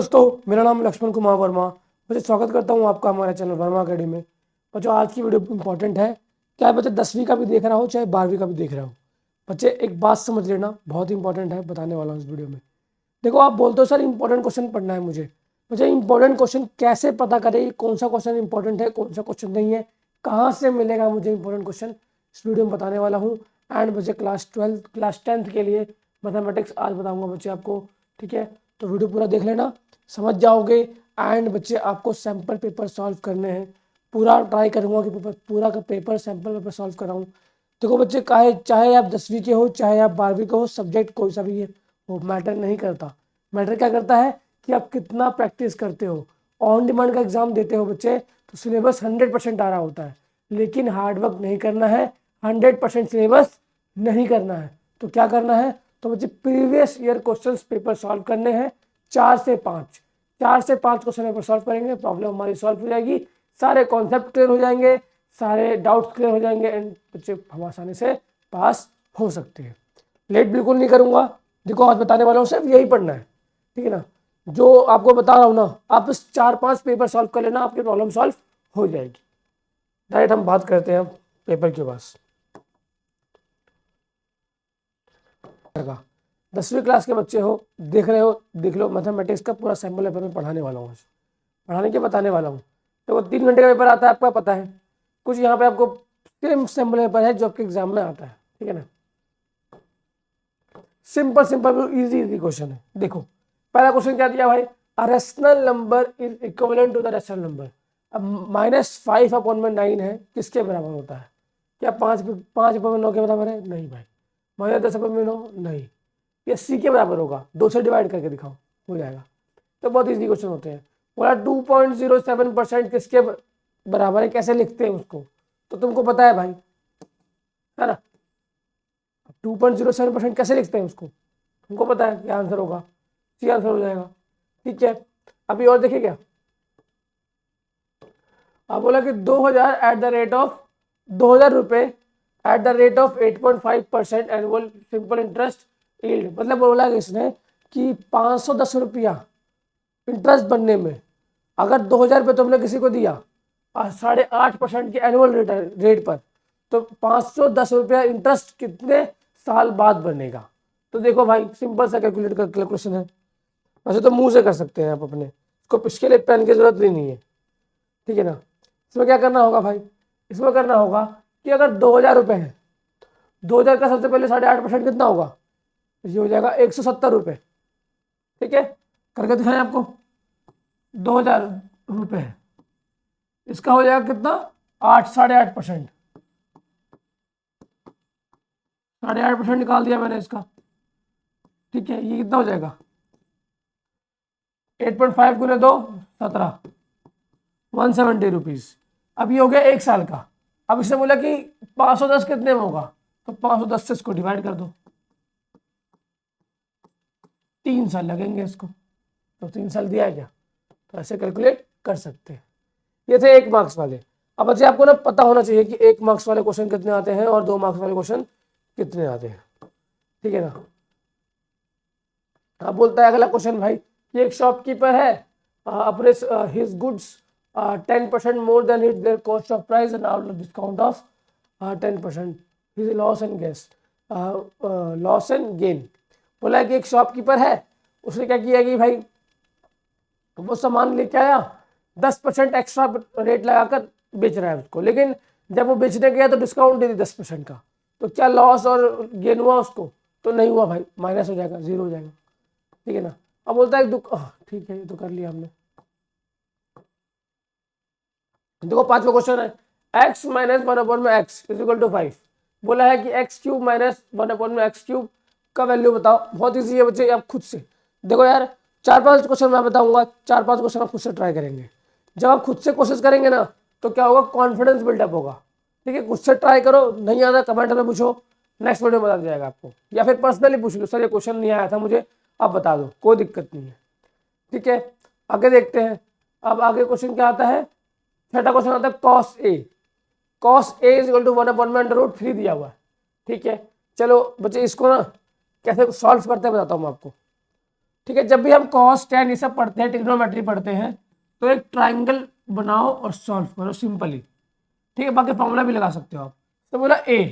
दोस्तों, मेरा नाम लक्ष्मण कुमार वर्मा। बच्चे स्वागत करता हूँ आपका हमारे चैनल वर्मा अकेडमी में। बच्चों, आज की वीडियो इंपॉर्टेंट है। चाहे बच्चे 10वीं का भी देख रहा हो, चाहे 12वीं का भी देख रहा हो, बच्चे एक बात समझ लेना, बहुत इंपॉर्टेंट है, बताने वाला हूँ इस वीडियो में। देखो, आप बोलते हो सर इंपॉर्टेंट क्वेश्चन पढ़ना है मुझे। बच्चे, इंपॉर्टेंट क्वेश्चन कैसे पता करें, कौन सा क्वेश्चन इंपॉर्टेंट है, कौन सा क्वेश्चन नहीं है, कहाँ से मिलेगा मुझे इंपॉर्टेंट क्वेश्चन, इस वीडियो में बताने वाला हूँ। एंड बच्चे क्लास 12 क्लास 10th के लिए मैथमेटिक्स आज बताऊँगा बच्चे आपको। ठीक है, तो वीडियो पूरा देख लेना, समझ जाओगे। एंड बच्चे, आपको सैम्पल पेपर सॉल्व करने हैं। पूरा ट्राई करूँगा कि पूरा का पेपर सैम्पल पेपर सॉल्व कराऊँ। देखो बच्चे, चाहे आप 10वीं के हो, चाहे आप 12वीं के हो, सब्जेक्ट कोई सा भी है वो मैटर नहीं करता। मैटर क्या करता है कि आप कितना प्रैक्टिस करते हो। ऑन डिमांड का एग्जाम देते हो बच्चे, तो सिलेबस 100% आ रहा होता है, लेकिन हार्डवर्क नहीं करना है। 100% सिलेबस नहीं करना है, तो क्या करना है? तो बच्चे, previous year question paper solve करने हैं। 4 से 5 क्वेश्चन पेपर सॉल्व करेंगे, प्रॉब्लम हमारी सॉल्व हो जाएगी, सारे कॉन्सेप्ट क्लियर हो जाएंगे, सारे डाउट्स क्लियर हो जाएंगे, एंड बच्चे हम आसानी से पास हो सकते हैं। लेट बिल्कुल नहीं करूंगा। देखो, आज बताने वाला हूँ, सिर्फ यही पढ़ना है, ठीक है ना। जो आपको बता रहा हूँ ना, आप इस 4-5 पेपर सॉल्व कर लेना, आपकी प्रॉब्लम सॉल्व हो जाएगी। डायरेक्ट हम बात करते हैं पेपर के पास। 10वीं क्लास के बच्चे हो, देख रहे हो, देख लो, मैथमेटिक्स का पूरा सैम्पल पेपर में पढ़ाने वाला हूँ, पढ़ाने के बताने वाला हूँ। तो वो 3 घंटे का पेपर आता है, आपका पता है। कुछ यहाँ पे आपको सेम सैम्पल पेपर है जो आपके एग्जाम में आता है, ठीक है ना। Simple simple easy easy question है। देखो, पहला क्वेश्चन क्या दिया भाई? A rational number is equivalent to the rational number. अब -5/9 है, किसके बराबर होता है? क्या 5/9 के बराबर है? नहीं भाई। -10/9 नहीं। ये सी के बराबर होगा, 2 से डिवाइड करके दिखाओ, हो जाएगा। तो बहुत इजी क्वेश्चन होते हैं। बोला 2.07% किसके बराबर है, कैसे लिखते हैं उसको, तो तुमको पता है भाई, है ना। 2.07% कैसे लिखते हैं उसको, तुमको पता है क्या आंसर होगा, सी आंसर हो जाएगा। ठीक है, अभी और देखिए क्या। आप बोला कि 2000 एट द रेट ऑफ 2000 रुपए at the rate of 8.5% annual simple interest yield. मतलब बोला कि इसने कि 510 रुपया इंटरेस्ट बनने में, अगर 2000 रुपये तुमने किसी को दिया 8.5% के एनुअल रेट पर, तो 510 रुपया इंटरेस्ट कितने साल बाद बनेगा। तो देखो भाई, सिंपल सा कैलकुलेशन है। वैसे तो मुंह से कर सकते हैं आप अपने, इसको इसके लिए पेन की जरूरत भी नहीं है, ठीक है ना। इसमें क्या करना होगा भाई? इसमें करना होगा कि अगर 2000 रुपये है, 2000 का सबसे पहले 8.5% कितना होगा? ये हो जाएगा 170 रुपये। ठीक है, करके दिखाएं आपको। 2000 रुपये, इसका हो जाएगा कितना? 8.5%। 8.5% निकाल दिया मैंने इसका। ठीक है, ये कितना हो जाएगा? 8.5 गुने 2 17, 170 रुपीज। अब ये हो गया 1 साल का। अब इसने बोला कि 510 कितने में होगा, तो 510 से इसको डिवाइड कर दो, 3 साल लगेंगे इसको। तो 3 साल दिया है क्या, तो ऐसे कैलकुलेट कर सकते हैं। ये थे 1 मार्क्स वाले। अब बच्चे, आपको ना पता होना चाहिए कि 1 मार्क्स वाले क्वेश्चन कितने आते हैं और 2 मार्क्स वाले क्वेश्चन कितने आते हैं, ठीक है ना। अब बोलता है अगला क्वेश्चन भाई कि एक शॉपकीपर है, अपने his goods 10% more than his there cost of price and out discount of 10%, his loss and gain. बोला है कि एक शॉपकीपर है, उसने क्या किया कि भाई वो सामान लेके आया, 10% एक्स्ट्रा रेट लगाकर बेच रहा है उसको, लेकिन जब वो बेचने गया तो डिस्काउंट दे दी 10% का। तो क्या लॉस और गेन हुआ उसको? तो नहीं हुआ भाई, माइनस हो जाएगा, 0 हो जाएगा, ठीक है ना। अब बोलता है ठीक है, ये तो कर लिया हमने। देखो, 5वां क्वेश्चन है, x minus 1/x is equal to 5। बोला है कि x³ माइनस 1/x³ का वैल्यू बताओ। बहुत ईजी है बच्चे, आप खुद से देखो यार। 4-5 क्वेश्चन मैं बताऊंगा, 4-5 क्वेश्चन आप खुद से ट्राई करेंगे। जब आप खुद से कोशिश करेंगे ना, तो क्या होगा, कॉन्फिडेंस बिल्डअप होगा। ठीक है, खुद से ट्राई करो, नहीं आता कमेंट में पूछो, नेक्स्ट वीडियो में बता जाएगा आपको, या फिर पर्सनली पूछ लो, सर ये क्वेश्चन नहीं आया था मुझे, आप बता दो, कोई दिक्कत नहीं है। ठीक है, आगे देखते हैं। अब आगे क्वेश्चन क्या आता है? छठा क्वेश्चन आता है cos A. Cos A is equal to 1/√3 दिया हुआ है। ठीक है, चलो बच्चे, इसको ना कैसे सॉल्व करते हैं बताता हूँ मैं आपको। ठीक है, जब भी हम कॉस टेन ये सब पढ़ते हैं, ट्रिग्नोमेट्री पढ़ते हैं, तो एक ट्राइंगल बनाओ और सॉल्व करो सिंपली। ठीक है, बाकी फॉर्मूला भी लगा सकते हो आप। तो बोला ए,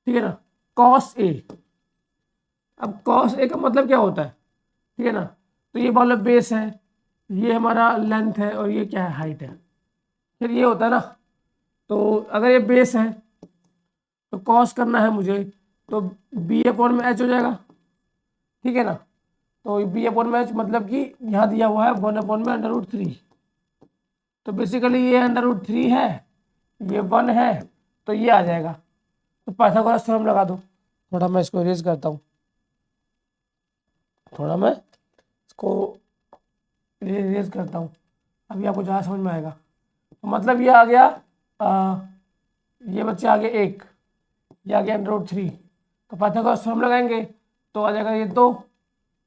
ठीक है ना, कॉस ए। अब कॉस ए का मतलब क्या होता है, ठीक है ना, तो ये बोलो बेस है, ये हमारा लेंथ है और ये क्या है, हाइट है। फिर ये होता है ना, तो अगर ये बेस है तो कॉस करना है मुझे, तो बी अपॉन में एच हो जाएगा। ठीक है ना, तो बी अपॉन में एच मतलब कि यहाँ दिया हुआ है 1 अपॉन में √3। तो बेसिकली ये √3 है, ये 1 है, तो ये आ जाएगा। तो पाइथागोरस थ्योरम लगा दो। थोड़ा मैं इसको इरेज करता हूँ, थोड़ा मैं इसको इरेज करता हूँ, अभी आपको ज़्यादा समझ में आएगा। तो मतलब ये आ गया, ये बच्चे आ गए 1, ये आ गया √3। तो पाइथागोरस थ्योरम लगाएंगे तो आ जाएगा ये 2।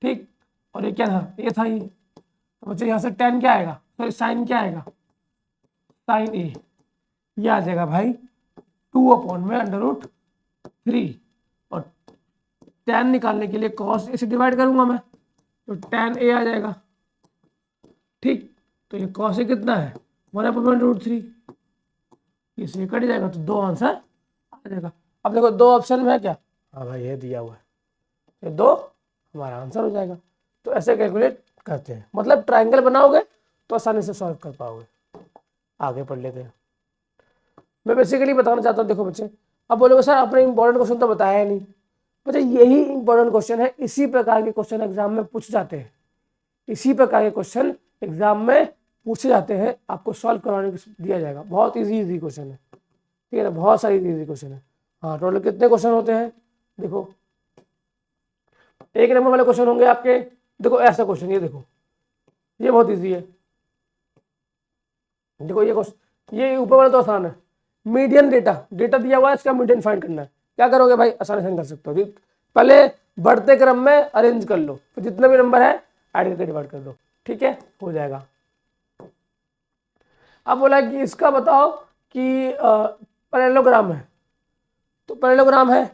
ठीक, और ये क्या था, ये था ये। तो बच्चे यहाँ से tan क्या आएगा, सॉरी साइन क्या आएगा, साइन ए। ये आ जाएगा भाई 2 अपॉन में √3। और tan निकालने के लिए cos ए से डिवाइड करूंगा मैं, तो tan ए आ जाएगा। ठीक, तो ये cos ए कितना है, 1 अपॉन में √3, इससे कट जाएगा, तो 2 आंसर आ जाएगा। अब देखो 2 ऑप्शन में है क्या, हाँ भाई ये दिया हुआ है, ये 2 हमारा आंसर हो जाएगा। तो ऐसे कैलकुलेट करते हैं, मतलब ट्राइंगल बनाओगे तो आसानी से सॉल्व कर पाओगे। आगे पढ़ लेते हैं। मैं बेसिकली बताना चाहता हूँ, देखो बच्चे, अब बोलोगे सर आपने इंपॉर्टेंट क्वेश्चन तो बताया है नहीं। बच्चे यही इंपॉर्टेंट क्वेश्चन है, इसी प्रकार के क्वेश्चन एग्जाम में पूछ जाते हैं, इसी प्रकार के क्वेश्चन एग्जाम में पूछे जाते हैं, आपको सॉल्व करवाने दिया जाएगा। बहुत इजी क्वेश्चन है, ठीक है ना, बहुत सारी इजी क्वेश्चन है। हाँ, टोटल कितने क्वेश्चन होते हैं, देखो 1 नंबर वाले क्वेश्चन होंगे आपके। देखो ऐसा क्वेश्चन, ये देखो ये बहुत इजी है। देखो ये क्वेश्चन, ये ऊपर वाला तो आसान है। मीडियन डेटा दिया हुआ है, इसका मीडियन फाइंड करना है। क्या करोगे भाई, आसानी से कर सकते हो। पहले बढ़ते क्रम में अरेंज कर लो, फिर जितने भी नंबर है ऐड करके डिवाइड कर दो, ठीक है, हो जाएगा। अब बोला कि इसका बताओ कि पैरेललोग्राम है, तो पैरेललोग्राम है,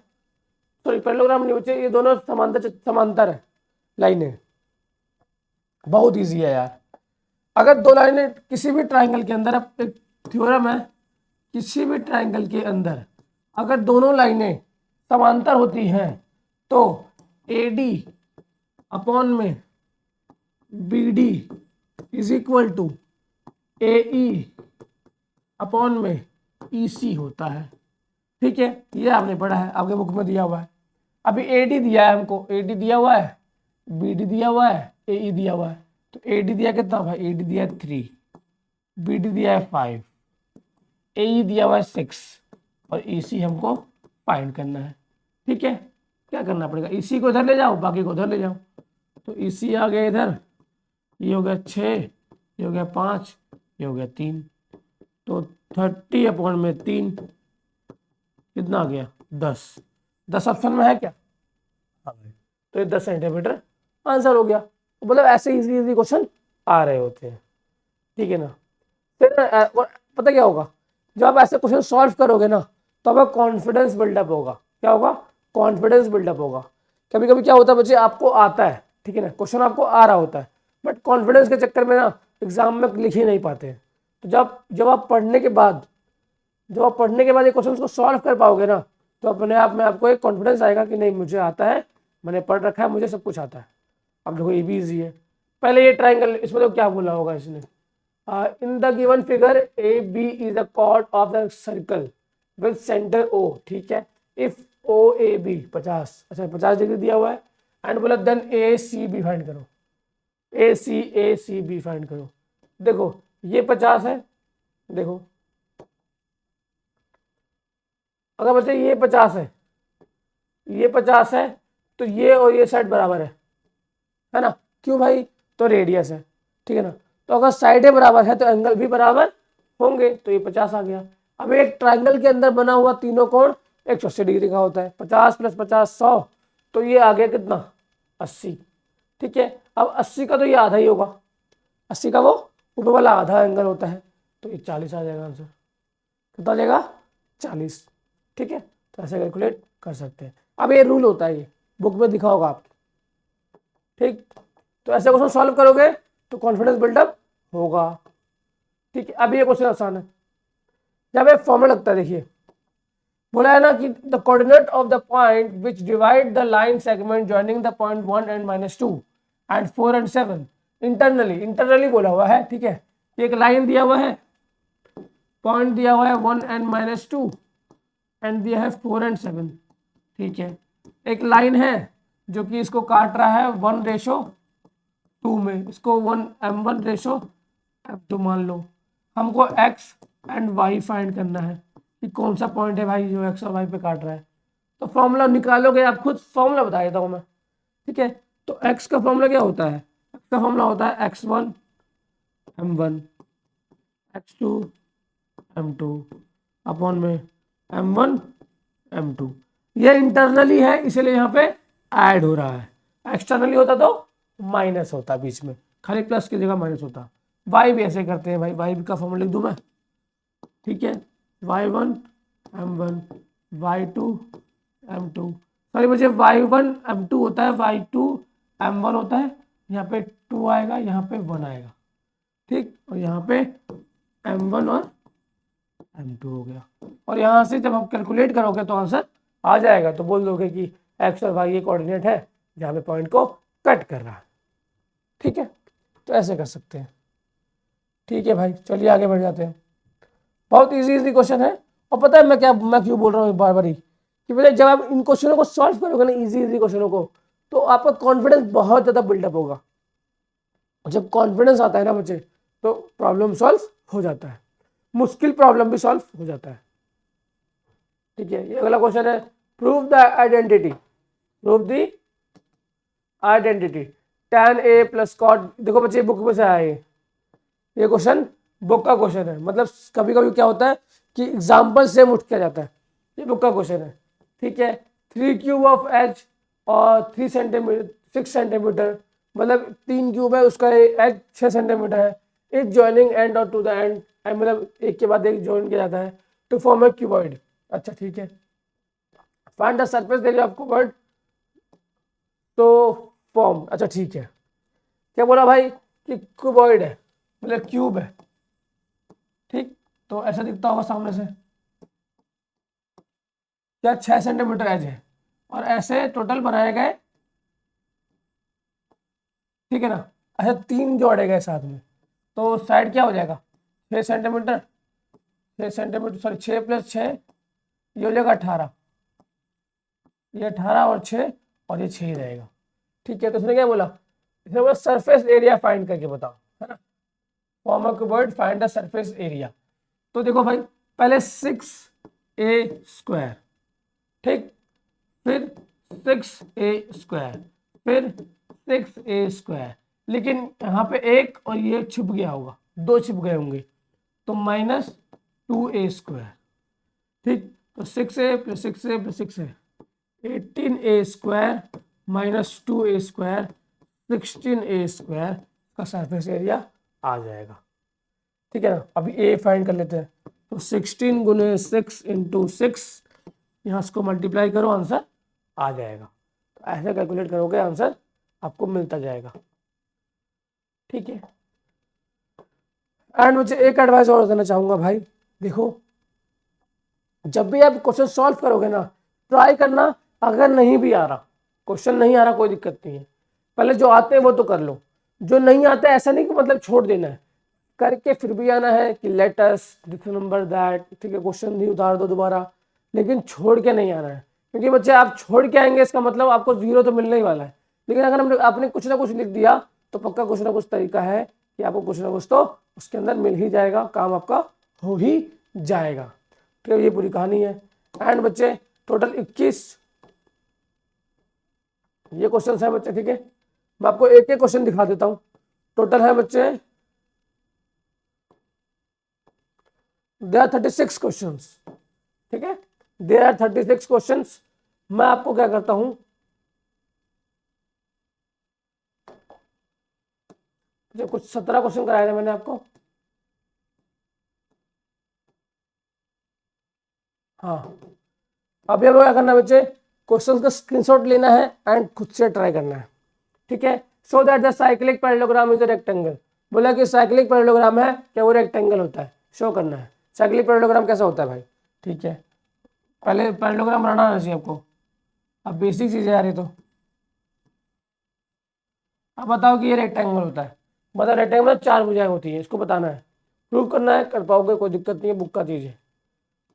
सॉरी पैरेललोग्राम नहीं बच्चे, ये दोनों समांतर है लाइनें। बहुत इजी है यार। अगर 2 लाइनें किसी भी ट्राइंगल के अंदर, अब एक थ्योरम है, किसी भी ट्राइंगल के अंदर अगर दोनों लाइनें समांतर होती हैं तो AD अपॉन में BD is equal to AE upon में EC होता है। ठीक है, ये आपने पढ़ा है, आपके बुक में दिया हुआ है। अभी AD दिया है हमको, AD दिया हुआ है, BD दिया हुआ है, AE दिया हुआ है। तो AD दिया कितना भाई, AD दिया है 3, BD दिया है 5, AE दिया हुआ है 6 और EC हमको फाइंड करना है। ठीक है, क्या करना पड़ेगा, EC को इधर ले जाओ, बाकी को उधर ले जाओ। तो EC आ गया इधर, ये हो गया 6, ये हो गया 5, ये हो गया 3, तो 30 अपॉन में 3 कितना आ गया, 10 ऑप्शन में है क्या, हाँ भाई, तो ये 10 सेंटीमीटर आंसर हो गया। तो मतलब ऐसे इजी क्वेश्चन आ रहे होते हैं, ठीक है ना। फिर पता क्या होगा, जब आप ऐसे क्वेश्चन सॉल्व करोगे ना, तो आपका कॉन्फिडेंस बिल्डअप होगा। क्या होगा, कॉन्फिडेंस बिल्डअप होगा। कभी कभी क्या होता है बच्चे, आपको आता है, ठीक है ना, क्वेश्चन आपको आ रहा होता है, बट कॉन्फिडेंस के चक्कर में ना एग्जाम में लिख ही नहीं पाते हैं। तो जब आप पढ़ने के बाद ये क्वेश्चन को सॉल्व कर पाओगे ना, तो अपने आप में आपको एक कॉन्फिडेंस आएगा कि नहीं मुझे आता है, मैंने पढ़ रखा है, मुझे सब कुछ आता है। अब देखो ये भी ईजी है। पहले ये ट्राइंगल, इसमें तो क्या बोला होगा इसने, in the given figure AB is a chord of the circle with center O, ठीक है, if OAB 50, अच्छा 50 डिग्री दिया हुआ है, एंड बोला देन ACB फाइंड करो, ACB फाइंड करो। देखो ये 50 है, देखो अगर बच्चे ये 50 है, ये 50 है, तो ये और ये साइड बराबर है ना, क्यों भाई, तो रेडियस है, ठीक है ना। तो अगर साइडें बराबर है तो एंगल भी बराबर होंगे, तो ये 50 आ गया। अब एक ट्राइंगल के अंदर बना हुआ तीनों कोण 180 डिग्री का होता है, 50 + 50 100, तो ये आ गया कितना, 80। ठीक है, अब 80 का तो ये आधा ही होगा, 80 का वो ऊपर वाला आधा एंगल होता है, तो ये 40 आ जाएगा आंसर। कितना आ जाएगा, 40। ठीक है, तो ऐसे कैलकुलेट कर सकते हैं। अब ये रूल होता है, ये बुक में दिखा होगा आपको, ठीक, तो ऐसे क्वेश्चन सॉल्व करोगे तो कॉन्फिडेंस बिल्डअप होगा। ठीक है, अब ये क्वेश्चन आसान है, यहाँ पे फॉर्मूला लगता है, देखिए बोला है ना कि the coordinate of the point which divide the line segment joining the point 1 and -2 and 4 and 7 internally बोला हुआ है। ठीक है, एक लाइन दिया हुआ है, पॉइंट दिया हुआ है 1 एंड -2 एंड दिया है 4 एंड 7। ठीक है, एक लाइन है जो कि इसको काट रहा है 1:2 में, इसको 1:m1:m2 मान लो। हमको x एंड y फाइंड करना है कि कौन सा पॉइंट है भाई जो x और y पे काट रहा है। तो फॉर्मूला निकालोगे आप, खुद फॉर्मूला बता देता हूँ मैं। ठीक है, तो x का फॉर्मूला क्या होता है, x का फॉर्मूला होता है x1 m1 x2 m2 upon में m1 m2। ये इंटरनली है इसलिए यहाँ पे ऐड हो रहा है, एक्सटर्नली होता तो माइनस होता, बीच में खाली प्लस की जगह माइनस होता। y भी ऐसे करते हैं भाई, y का फॉर्मूला लिख दूं मैं। ठीक है, y1 m1 y2 m2, sorry मुझे y1 m2 होता है, y2 m1 होता है, यहाँ पे 2 आएगा, यहाँ पे 1 आएगा। ठीक, और यहाँ पे m1 और m2 हो गया। और यहाँ से जब आप कैलकुलेट करोगे तो आंसर आ जाएगा, तो बोल दोगे कि x और y ये कोऑर्डिनेट है जहाँ पे पॉइंट को कट कर रहा है। ठीक है, तो ऐसे कर सकते हैं। ठीक है भाई, चलिए आगे बढ़ जाते हैं। बहुत इजी क्वेश्चन है, और पता है मैं क्यों बोल रहा हूँ बार बार ही कि भैया जब आप इन क्वेश्चनों को सॉल्व करोगे ना, इजी क्वेश्चनों को, तो आपका कॉन्फिडेंस बहुत ज़्यादा बिल्डअप होगा। और जब कॉन्फिडेंस आता है ना बच्चे, तो प्रॉब्लम सॉल्व हो जाता है, मुश्किल प्रॉब्लम भी सॉल्व हो जाता है। ठीक है, ये अगला क्वेश्चन है, prove the identity, prove the identity tan a plus cot. देखो बच्चे बुक में से आया ये क्वेश्चन बुक का क्वेश्चन है, मतलब कभी कभी क्या होता है कि एग्जाम्पल से उठ के जाता है, ये बुक का क्वेश्चन है। ठीक है, 3 क्यूब ऑफ एच और 3 सेंटीमीटर 6 सेंटीमीटर, मतलब 3 क्यूब है, उसका एच 6 सेंटीमीटर है, इज जॉइनिंग एंड और टू द एंड, मतलब एक के बाद एक ज्वाइन किया जाता है टू फॉर्म ए क्यूबॉइड। अच्छा ठीक है, find the surface area of cuboid तो फॉर्म। अच्छा ठीक है, क्या बोला भाई कि क्यूबॉइड है, मतलब क्यूब है। ठीक, तो ऐसा दिखता होगा सामने से, क्या 6 सेंटीमीटर एज है, और ऐसे टोटल बनाए गए, ठीक है ना। अच्छा 3 जोड़े गए साथ में, तो साइड क्या हो जाएगा 6 सेंटीमीटर, 6 सेंटीमीटर सॉरी 6 + 6 ये हो जाएगा 18, ये 18 और 6 और ये 6 ही रहेगा। ठीक है, तो इसने क्या बोला, इसने बोला सरफेस एरिया फाइंड करके बताओ, है ना। Form of word find the surface area. तो देखो भाई, पहले 6a², ठीक, फिर 6a², फिर 6a², लेकिन यहाँ पे एक और ये छुप गया होगा, 2 छुप गए होंगे, तो -2a²। ठीक, तो 6a + 6a + 6a 18a² -2a² 16a² का सरफेस एरिया आ जाएगा। ठीक है ना, अभी ए फाइंड कर लेते हैं, तो 16 × 6 × 6, यहाँ इसको मल्टीप्लाई करो, आंसर आ जाएगा। तो ऐसे कैलकुलेट करोगे आंसर आपको मिलता जाएगा। ठीक है, एंड मुझे एक एडवाइस और देना चाहूँगा भाई, देखो जब भी आप क्वेश्चन सॉल्व करोगे ना, ट्राई करना, अगर नहीं भी आ रहा, क्वेश्चन नहीं आ रहा, कोई दिक्कत नहीं है, पहले जो आते हैं वो तो कर लो, जो नहीं आता ऐसा नहीं कि मतलब छोड़ देना है, करके फिर भी आना है कि लेट अस रिमेंबर दैट। ठीक है, क्वेश्चन नहीं उतार दो दोबारा, लेकिन छोड़ के नहीं आना है, क्योंकि बच्चे आप छोड़ के आएंगे इसका मतलब आपको 0 तो मिलने ही वाला है। लेकिन अगर हमने आपने कुछ ना कुछ लिख दिया तो पक्का कुछ ना कुछ तरीका है कि आपको कुछ ना कुछ तो उसके अंदर मिल ही जाएगा, काम आपका हो ही जाएगा। तो ये पूरी कहानी है। एंड बच्चे टोटल 21 ये क्वेश्चन है बच्चे। ठीक है, मैं आपको एक एक क्वेश्चन दिखा देता हूँ। टोटल है बच्चे देयर आर 36 क्वेश्चंस। ठीक है, देयर आर 36 क्वेश्चंस। मैं आपको क्या करता हूं, जो कुछ 17 क्वेश्चन कराए थे मैंने आपको, हाँ, अभी हमें क्या करना है बच्चे, क्वेश्चन का स्क्रीनशॉट लेना है एंड खुद से ट्राई करना है। ठीक है। So that the cyclic parallelogram is a rectangle, बोला कि साइक्लिक पैरेललोग्राम है क्या वो रेक्टेंगल होता है, शो करना है साइक्लिक पैरेललोग्राम कैसा होता है भाई। ठीक है, पहले पैरेललोग्राम बनाना आना चाहिए आपको, अब बेसिक चीजें आ रही तो अब बताओ कि ये रेक्टेंगल होता है, मतलब रेक्टेंगल में 4 भुजाएं होती है, इसको बताना है, प्रूव करना है, कर पाओगे, कोई दिक्कत नहीं है, बुक का चीज़ है,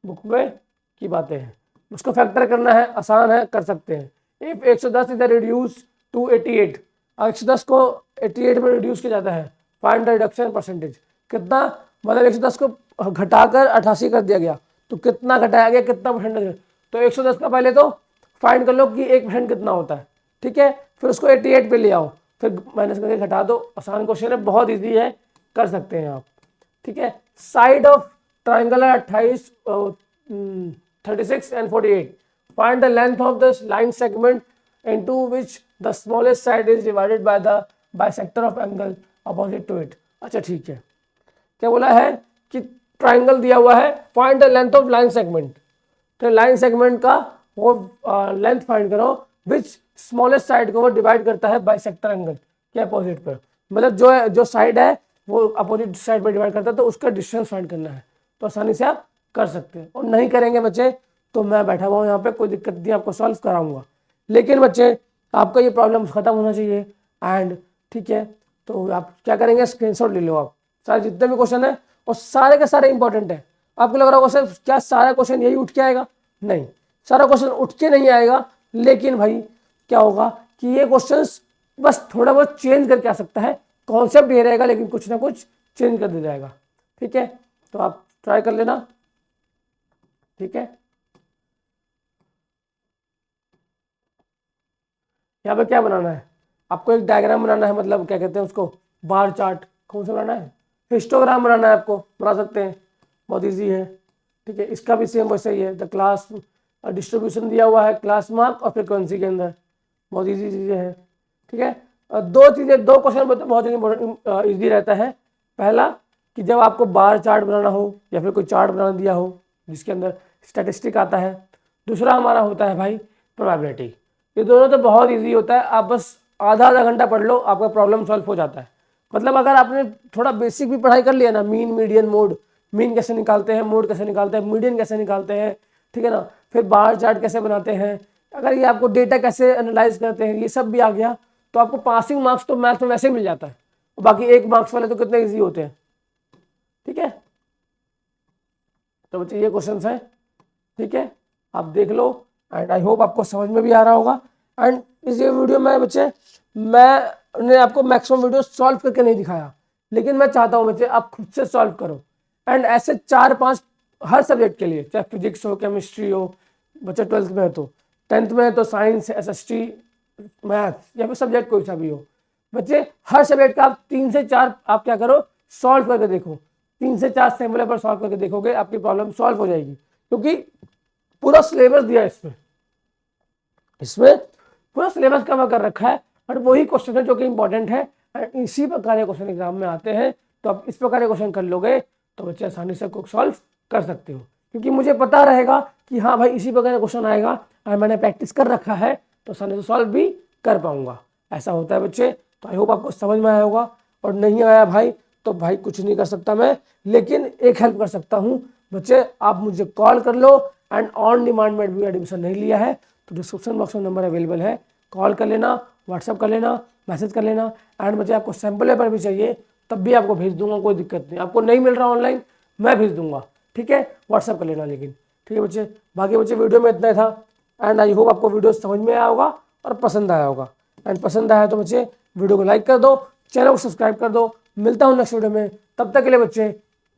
बुक में की बातें हैं। उसको फैक्टर करना है, आसान है, कर सकते हैं। इफ 110 इज रिड्यूस टू 88, 110 को 88 में रिड्यूस किया जाता है, फाइंड द रिडक्शन परसेंटेज, कितना, मतलब 110 को घटाकर 88 कर दिया गया तो कितना घटाया गया, कितना परसेंटेज, तो 110 का पहले तो फाइंड कर लो कि 1% कितना होता है। ठीक है, फिर उसको 88 पे ले आओ, फिर माइनस करके घटा दो, आसान क्वेश्चन है, बहुत ईजी है, कर सकते हैं आप। ठीक है, साइड ऑफ ट्राइंगल है 28, 36 and 48, find the length of the line segment into which the smallest side is divided by the bisector of angle opposite to it. अच्छा ठीक है, क्या बोला है कि ट्राइंगल दिया हुआ है, find the length of line segment, तो लाइन सेगमेंट का वो लेंथ फाइंड करो विच स्मॉलेस्ट साइड को वो डिवाइड करता है बाइसेक्टर एंगल के अपोजिट पर, मतलब जो साइड है वो अपोजिट साइड पर डिवाइड करता है, तो उसका डिस्टेंस फाइंड करना है, तो आसानी से आप कर सकते हैं। और नहीं करेंगे बच्चे तो मैं बैठा हुआ हूँ यहाँ पे, कोई दिक्कत नहीं, आपको सॉल्व कराऊंगा, लेकिन बच्चे आपका ये प्रॉब्लम खत्म होना चाहिए। एंड ठीक है, तो आप क्या करेंगे, स्क्रीनशॉट ले लो आप, सारे जितने भी क्वेश्चन है और सारे के सारे इंपॉर्टेंट है। आपको लग रहा होगा सर क्या सारा क्वेश्चन यही उठ के आएगा, नहीं, सारा क्वेश्चन उठ के नहीं आएगा, लेकिन भाई क्या होगा कि ये क्वेश्चंस बस थोड़ा बहुत चेंज करके आ सकता है, कॉन्सेप्ट ये रहेगा लेकिन कुछ ना कुछ चेंज कर दिया जाएगा। ठीक है, तो आप ट्राई कर लेना। ठीक है, यहाँ पे क्या बनाना है, आपको एक डायग्राम बनाना है, मतलब क्या कहते हैं उसको, बार चार्ट, कौन सा बनाना है, हिस्टोग्राम बनाना है, आपको बना सकते हैं, बहुत ईजी है। ठीक है, इसका भी सेम वैसे ही है, द क्लास डिस्ट्रीब्यूशन दिया हुआ है क्लास मार्क और फ्रिक्वेंसी के अंदर, बहुत ईजी चीज़ें हैं। ठीक है, दो चीज़ें, दो क्वेश्चन बहुत इंपॉर्टेंट ईजी रहता है। पहला कि जब आपको बार चार्ट बनाना हो या फिर कोई चार्ट बनाना दिया हो जिसके अंदर स्टैटिस्टिक आता है, दूसरा हमारा होता है भाई प्रोबेबिलिटी, ये दोनों तो बहुत ईजी होता है, आप बस आधा आधा घंटा पढ़ लो, आपका प्रॉब्लम सॉल्व हो जाता है। मतलब अगर आपने थोड़ा बेसिक भी पढ़ाई कर लिया ना, मीन मीडियन मोड, मीन कैसे निकालते हैं, मोड कैसे निकालते हैं, मीडियन कैसे निकालते हैं, ठीक है ना, फिर बार चार्ट कैसे बनाते हैं, अगर ये आपको डेटा कैसे एनालाइज करते हैं, ये सब भी आ गया तो आपको पासिंग मार्क्स तो मैथ में वैसे ही मिल जाता है, बाकी 1 मार्क्स वाले तो कितने ईजी होते हैं। ठीक है, तो बच्चे ये क्वेश्चंस हैं। ठीक है, आप देख लो, एंड आई होप आपको समझ में भी आ रहा होगा। एंड इस ये वीडियो में बच्चे मैंने आपको मैक्सिमम वीडियो सॉल्व करके नहीं दिखाया, लेकिन मैं चाहता हूँ बच्चे आप खुद से सॉल्व करो, एंड ऐसे 4-5 हर सब्जेक्ट के लिए, चाहे फिजिक्स हो, केमिस्ट्री हो, बच्चे 12th में है तो, 10th में है तो साइंस, SST, मैथ या फिर सब्जेक्ट कोई सा भी हो, बच्चे हर सब्जेक्ट का आप 3 से 4 आप क्या करो, सॉल्व करके देखो, 3 से 4 सिमुलर पर सॉल्व करके देखोगे, आपकी प्रॉब्लम सॉल्व हो जाएगी, क्योंकि पूरा सिलेबस दिया है इसमें पूरा सिलेबस कवर कर रखा है, और वही क्वेश्चन है जो कि इंपॉर्टेंट है, इसी प्रकार के क्वेश्चन एग्जाम में आते हैं, तो आप इस प्रकार के क्वेश्चन कर लोगे तो बच्चे आसानी से सॉल्व कर सकते हो, क्योंकि मुझे पता रहेगा कि हाँ भाई इसी प्रकार का क्वेश्चन आएगा और मैंने प्रैक्टिस कर रखा है, तो आसानी से सॉल्व भी कर पाऊंगा। ऐसा होता है बच्चे, तो आई होप आपको समझ में आया होगा, और नहीं आया भाई तो भाई कुछ नहीं कर सकता मैं, लेकिन एक हेल्प कर सकता हूँ बच्चे, आप मुझे कॉल कर लो, एंड ऑन डिमांड में भी एडमिशन नहीं लिया है तो डिस्क्रिप्शन बॉक्स में नंबर अवेलेबल है, कॉल कर लेना, व्हाट्सअप कर लेना, मैसेज कर लेना, एंड मुझे आपको सैम्पल पेपर भी चाहिए तब भी आपको भेज दूंगा, कोई दिक्कत नहीं, आपको नहीं मिल रहा ऑनलाइन मैं भेज दूंगा। ठीक है, व्हाट्सअप कर लेना, लेकिन ठीक है बच्चे, बाकी बच्चे वीडियो में इतना ही था, एंड आई होप आपको वीडियो समझ में आया होगा और पसंद आया होगा, एंड पसंद आया तो बच्चे वीडियो को लाइक कर दो, चैनल को सब्सक्राइब कर दो, मिलता हूँ नेक्स्ट वीडियो में, तब तक के लिए बच्चे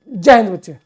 जय हिंद बच्चे।